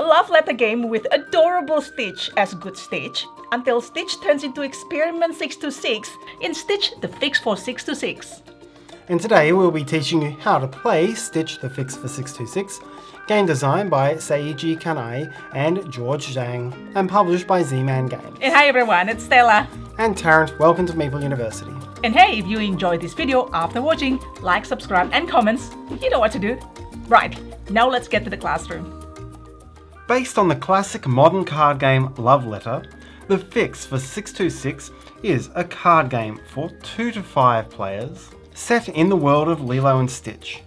love letter game with adorable Stitch as good Stitch, until Stitch turns into Experiment 626 in Stitch the Fix for 626. And today we'll be teaching you how to play Stitch the Fix for 626, game design by Seiji Kanai and George Zhang, and published by Z-Man Games. And hi everyone, it's Stella. And Tarrant, welcome to Meeple University. And hey, if you enjoyed this video after watching, like, subscribe and comments, you know what to do. Right, now let's get to the classroom. Based on the classic modern card game Love Letter, the Fix for 626 is a card game for 2 to 5 players, set in the world of Lilo and Stitch.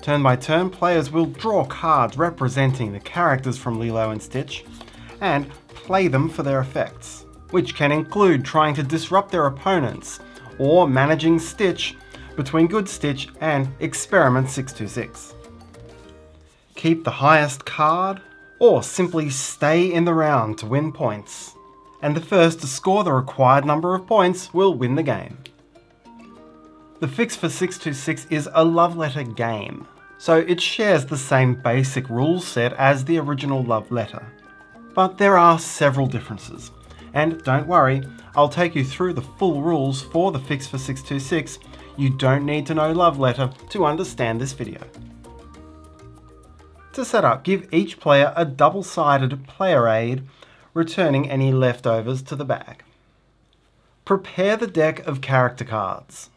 Turn by turn, players will draw cards representing the characters from Lilo and Stitch, and play them for their effects, which can include trying to disrupt their opponents, or managing Stitch between Good Stitch and Experiment 626. Keep the highest card, or simply stay in the round to win points, and the first to score the required number of points will win the game. The Fix for 626 is a love letter game, so it shares the same basic rules set as the original Love Letter. But there are several differences, and don't worry, I'll take you through the full rules for the Fix for 626. You don't need to know Love Letter to understand this video. To set up, give each player a double-sided player aid, returning any leftovers to the bag. Prepare the deck of character cards.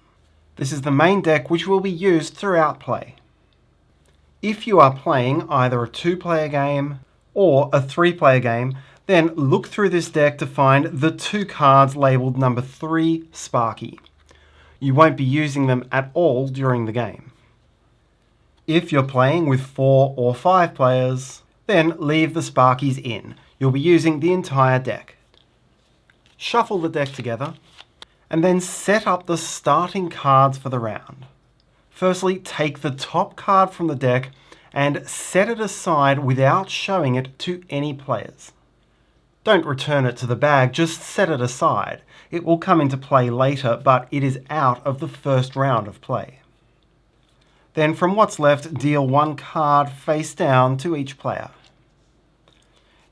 This is the main deck which will be used throughout play. If you are playing either a 2-player game or a 3-player game, then look through this deck to find the 2 cards labelled number 3 Sparky. You won't be using them at all during the game. If you're playing with 4 or 5 players, then leave the Sparkies in. You'll be using the entire deck. Shuffle the deck together, and then set up the starting cards for the round. Firstly, take the top card from the deck and set it aside without showing it to any players. Don't return it to the bag, just set it aside. It will come into play later, but it is out of the first round of play. Then from what's left, deal 1 card face down to each player.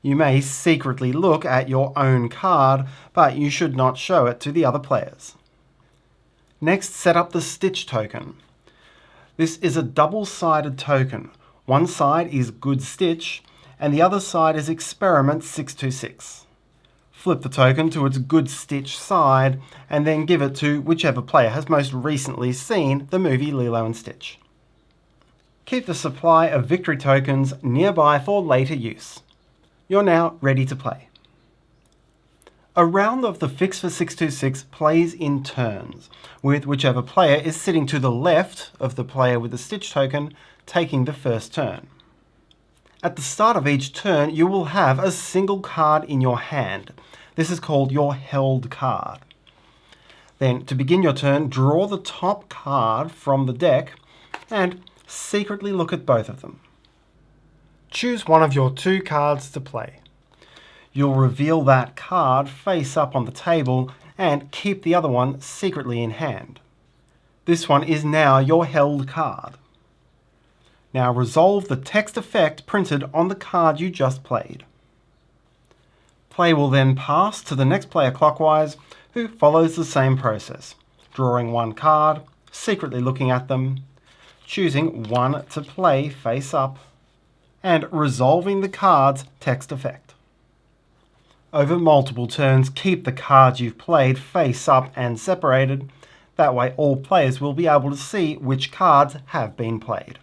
You may secretly look at your own card, but you should not show it to the other players. Next, set up the Stitch token. This is a double-sided token. One side is Good Stitch, and the other side is Experiment 626. Flip the token to its Good Stitch side, and then give it to whichever player has most recently seen the movie Lilo and Stitch. Keep the supply of victory tokens nearby for later use. You're now ready to play. A round of the Fix for 626 plays in turns, with whichever player is sitting to the left of the player with the Stitch token taking the first turn. At the start of each turn, you will have a single card in your hand. This is called your held card. Then, to begin your turn, draw the top card from the deck and secretly look at both of them. Choose one of your 2 cards to play. You'll reveal that card face up on the table and keep the other one secretly in hand. This one is now your held card. Now resolve the text effect printed on the card you just played. Play will then pass to the next player clockwise, who follows the same process, drawing 1 card, secretly looking at them, choosing 1 to play face up, and resolving the card's text effect. Over multiple turns, keep the cards you've played face up and separated. That way all players will be able to see which cards have been played.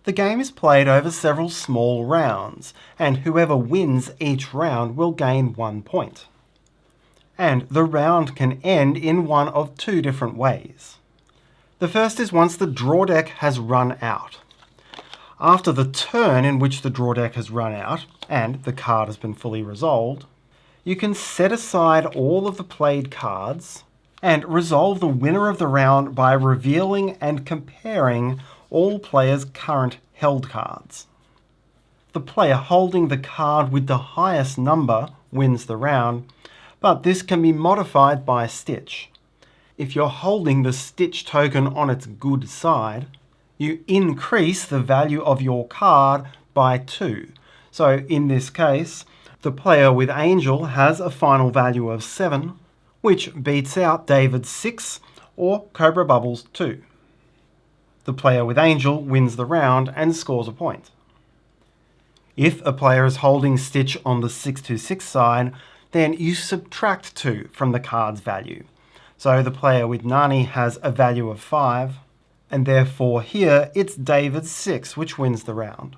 The game is played over several small rounds, and whoever wins each round will gain 1 point. And the round can end in one of 2 different ways. The first is once the draw deck has run out. After the turn in which the draw deck has run out, and the card has been fully resolved, you can set aside all of the played cards and resolve the winner of the round by revealing and comparing all players' current held cards. The player holding the card with the highest number wins the round, but this can be modified by Stitch. If you're holding the Stitch token on its good side, you increase the value of your card by 2. So in this case, the player with Angel has a final value of 7, which beats out David's 6 or Cobra Bubble's 2. The player with Angel wins the round and scores a point. If a player is holding Stitch on the 626 side, then you subtract 2 from the card's value. So the player with Nani has a value of 5, and therefore here it's David's 6 which wins the round.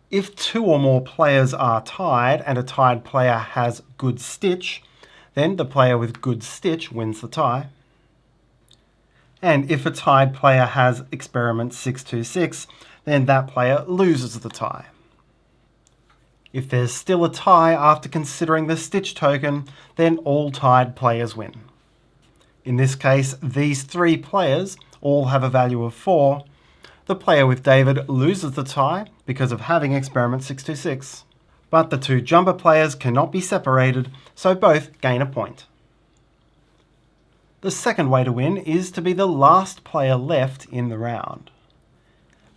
If 2 or more players are tied and a tied player has Good Stitch, then the player with Good Stitch wins the tie. And if a tied player has Experiment 626, then that player loses the tie. If there's still a tie after considering the Stitch token, then all tied players win. In this case, these 3 players all have a value of 4. The player with David loses the tie because of having Experiment 626. But the 2 jumper players cannot be separated, so both gain a point. The second way to win is to be the last player left in the round.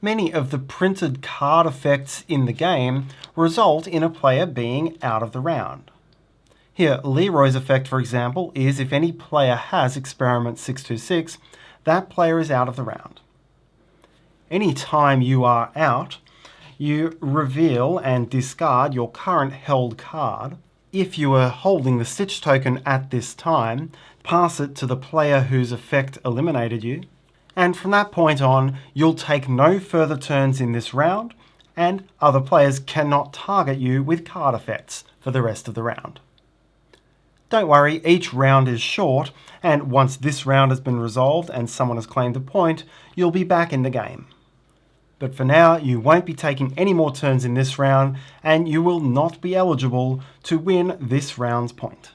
Many of the printed card effects in the game result in a player being out of the round. Here, Leroy's effect, for example, is if any player has Experiment 626, that player is out of the round. Any time you are out, you reveal and discard your current held card. If you are holding the Stitch token at this time, pass it to the player whose effect eliminated you, and from that point on, you'll take no further turns in this round, and other players cannot target you with card effects for the rest of the round. Don't worry, each round is short, and once this round has been resolved and someone has claimed a point, you'll be back in the game. But for now, you won't be taking any more turns in this round, and you will not be eligible to win this round's point.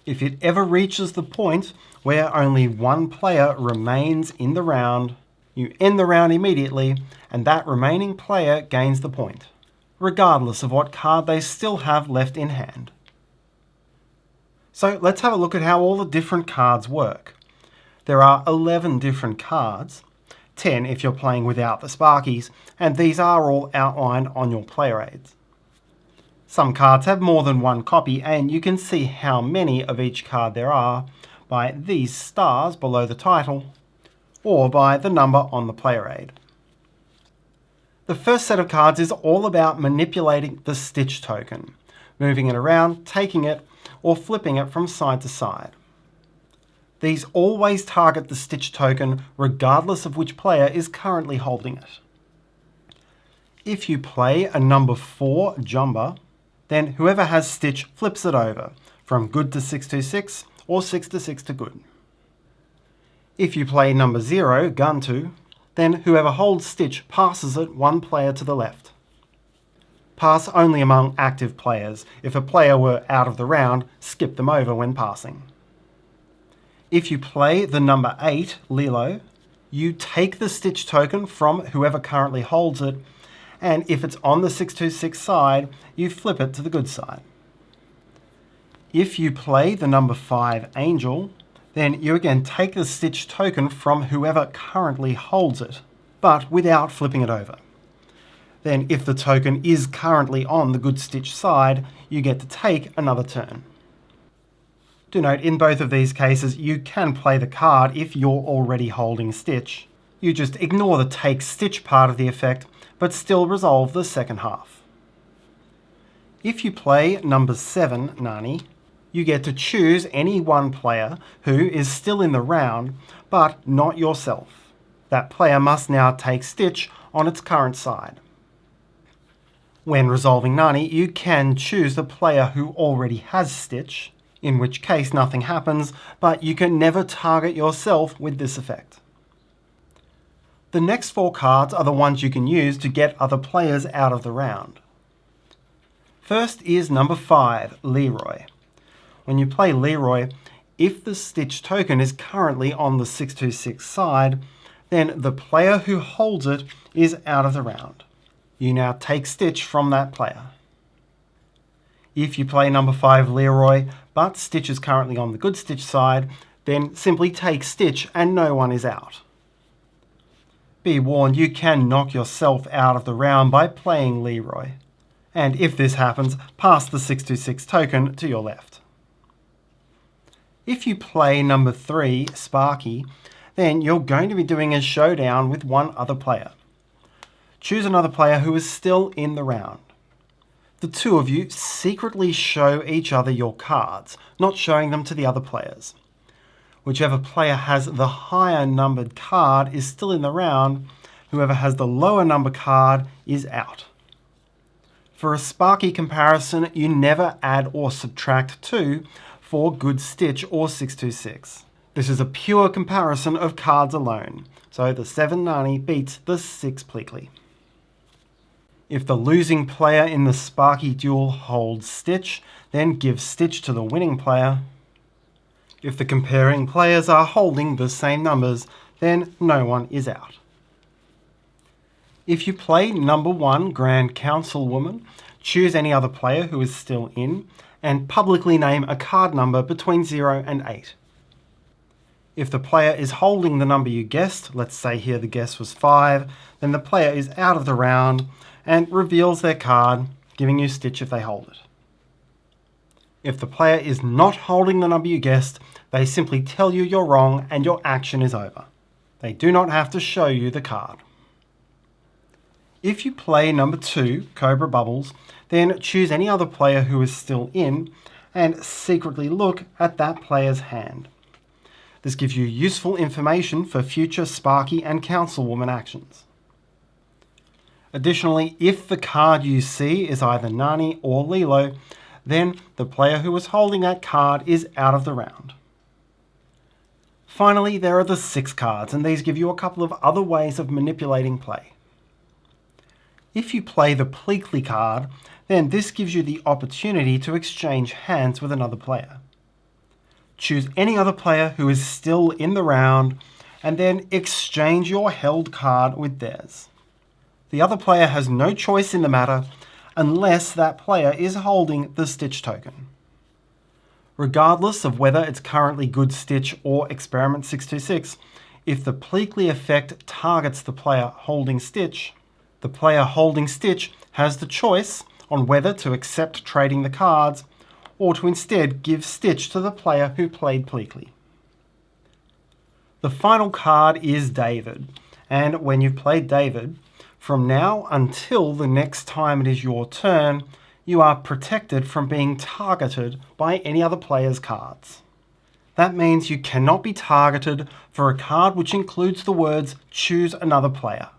If it ever reaches the point where only one player remains in the round, you end the round immediately, and that remaining player gains the point, regardless of what card they still have left in hand. So let's have a look at how all the different cards work. There are 11 different cards, 10 if you're playing without the Sparkies, and these are all outlined on your player aids. Some cards have more than one copy, and you can see how many of each card there are by these stars below the title, or by the number on the player aid. The first set of cards is all about manipulating the Stitch token, moving it around, taking it, or flipping it from side to side. These always target the Stitch token regardless of which player is currently holding it. If you play a number 4 jumper, then whoever has Stitch flips it over, from good to 626 or 6 to good. If you play number 0, gun 2, then whoever holds Stitch passes it one player to the left. Pass only among active players. If a player were out of the round, skip them over when passing. If you play the number 8, Lilo, you take the Stitch token from whoever currently holds it, and if it's on the 626 side, you flip it to the good side. If you play the number 5, Angel, then you again take the Stitch token from whoever currently holds it, but without flipping it over. Then if the token is currently on the Good Stitch side, you get to take another turn. Do note, in both of these cases, you can play the card if you're already holding Stitch. You just ignore the take Stitch part of the effect, but still resolve the second half. If you play number 7, Nani, you get to choose any one player who is still in the round, but not yourself. That player must now take Stitch on its current side. When resolving Nani, you can choose the player who already has Stitch, in which case nothing happens, but you can never target yourself with this effect. The next 4 cards are the ones you can use to get other players out of the round. First is number 5, Leroy. When you play Leroy, if the Stitch token is currently on the 626 side, then the player who holds it is out of the round. You now take Stitch from that player. If you play number 5 Leroy, but Stitch is currently on the Good Stitch side, then simply take Stitch and no one is out. Be warned, you can knock yourself out of the round by playing Leroy. And if this happens, pass the 626 token to your left. If you play number 3, Sparky, then you're going to be doing a showdown with one other player. Choose another player who is still in the round. The two of you secretly show each other your cards, not showing them to the other players. Whichever player has the higher numbered card is still in the round. Whoever has the lower number card is out. For a Sparky comparison, you never add or subtract 2 for good stitch or 626. This is a pure comparison of cards alone, so the 7 Nani beats the 6 Pleakley. If the losing player in the Sparky duel holds stitch, then give stitch to the winning player. If the comparing players are holding the same numbers, then no one is out. If you play number 1 Grand Councilwoman, choose any other player who is still in, and publicly name a card number between 0 and 8. If the player is holding the number you guessed, let's say here the guess was 5, then the player is out of the round and reveals their card, giving you stitch if they hold it. If the player is not holding the number you guessed, they simply tell you you're wrong and your action is over. They do not have to show you the card. If you play number 2, Cobra Bubbles, then choose any other player who is still in and secretly look at that player's hand. This gives you useful information for future Sparky and Councilwoman actions. Additionally, if the card you see is either Nani or Lilo, then the player who is holding that card is out of the round. Finally, there are the 6 cards, and these give you a couple of other ways of manipulating play. If you play the Pleakley card, then this gives you the opportunity to exchange hands with another player. Choose any other player who is still in the round, and then exchange your held card with theirs. The other player has no choice in the matter unless that player is holding the stitch token. Regardless of whether it's currently good stitch or experiment 626, if the Pleakley effect targets the player holding stitch, the player holding stitch has the choice on whether to accept trading the cards or to instead give stitch to the player who played Pleakley. The final card is David, and when you've played David, from now until the next time it is your turn, you are protected from being targeted by any other player's cards. That means you cannot be targeted for a card which includes the words "choose another player."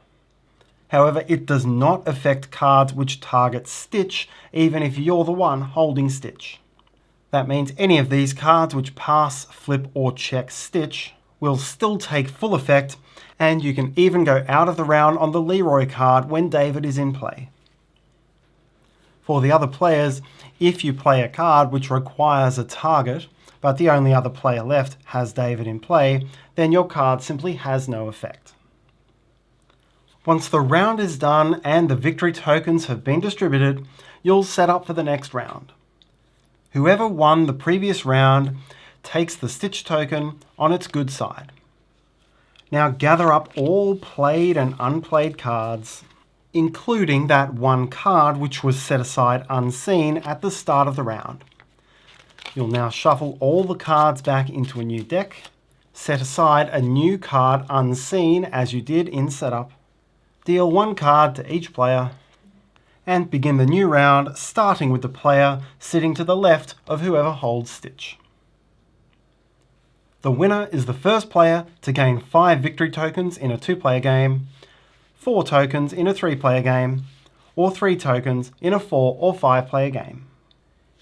However, it does not affect cards which target stitch, even if you're the one holding stitch. That means any of these cards which pass, flip, or check stitch will still take full effect, and you can even go out of the round on the Leroy card when David is in play. For the other players, if you play a card which requires a target, but the only other player left has David in play, then your card simply has no effect. Once the round is done and the victory tokens have been distributed, you'll set up for the next round. Whoever won the previous round takes the stitch token on its good side. Now gather up all played and unplayed cards, including that one card which was set aside unseen at the start of the round. You'll now shuffle all the cards back into a new deck, set aside a new card unseen as you did in setup, deal one card to each player, and begin the new round starting with the player sitting to the left of whoever holds stitch. The winner is the first player to gain 5 victory tokens in a 2-player game, 4 tokens in a 3-player game, or 3 tokens in a 4 or 5-player game.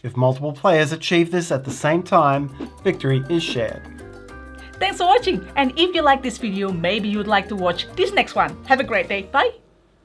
If multiple players achieve this at the same time, victory is shared. Thanks for watching, and if you like this video, maybe you'd like to watch this next one. Have a great day. Bye!